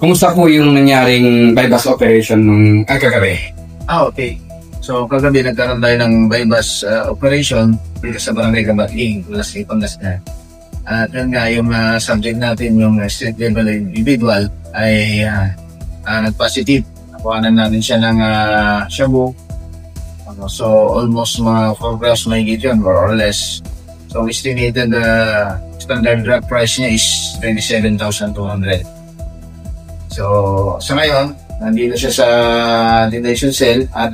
Kumusta po yung nangyaring bypass operation nung kagabi? Okay. So, kagabi nagkaroon tayo ng bypass operation dito sa Barangay Gabating, Las Pangasinan. At yun nga, yung subject natin, yung street level individual, ay nag-positive. Nakuhanan natin siya ng shabu. So, almost mga 4 grams mahigit yun, more or less. So, estimated standard drug price niya is 27,200. So, sa ngayon, nandito siya sa detention cell at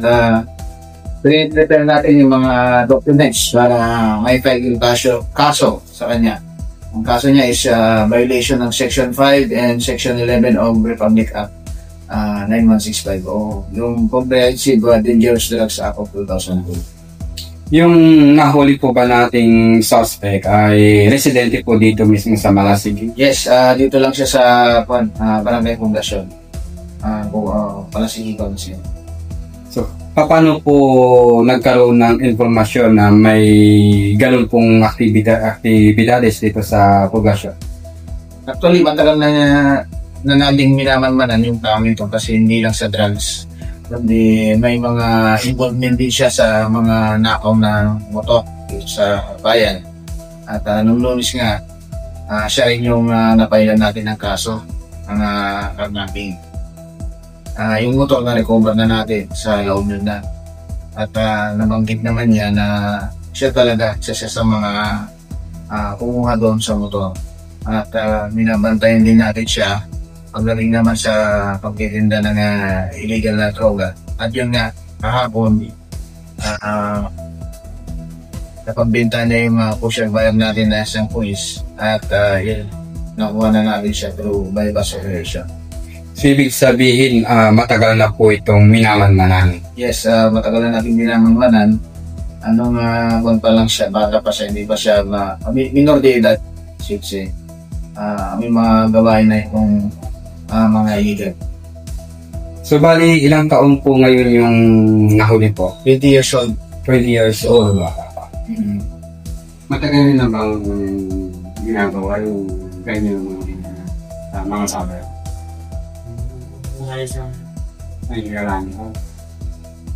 prepare natin yung mga documents para may file yung kaso sa kanya. Ang kaso niya is violation ng Section 5 and Section 11 of Republic Act 9165 o yung Comprehensive Dangerous Drugs Act of 2002. Yung nahuli po ba nating suspect ay residente po dito mismo sa Malasig? Yes, dito lang siya sa Barangay Fundacion. Malasig Council. So, paano po nagkaroon ng informasyon na may ganun pong aktibidades dito sa Fundacion? Actually, matagal na nating minamanmanan yung tao nito kasi hindi lang sa drugs. Kundi may mga involvement din siya sa mga nakaw na motor sa bayan. At nung Lunes nga, siya rin yung napailan natin ng kaso ng kidnapping. Yung motor na recover na natin sa La Union na. At nabanggit naman niya na siya talaga, siya sa mga kumuha doon sa motor. At minabantayan din natin siya pagdating naman sa pagtitinda ng illegal na droga. At yun nga, kahapon, napagbenta niya yung pusher buyer natin na isang pulis. At yun, nakuha na natin siya through bypass operation. So, ibig sabihin, matagal na po itong minamanmanan? Yes, matagal na natin minamanmanan. Anong buwan pa lang siya, bata pa siya, hindi pa siya minor de edad, sige. May mga gawain na itong mga illegal. So, bali, ilang taon po ngayon yung nahuli po? 20 years old. 20 years old. Matagal na bang ginagawa yung ganyan mga sabi? Ay, galang ko.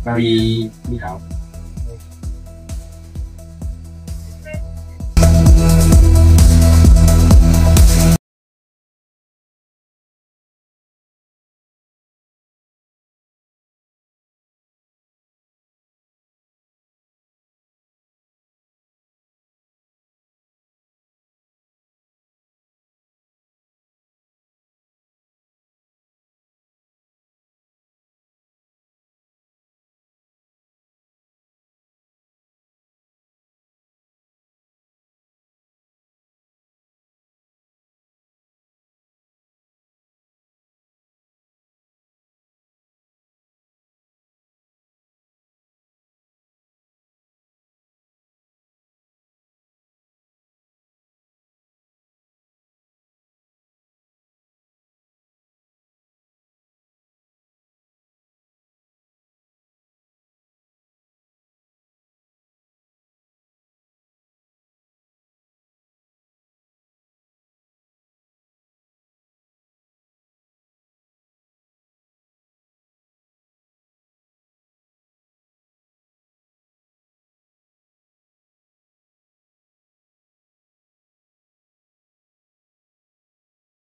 Bali, ikaw.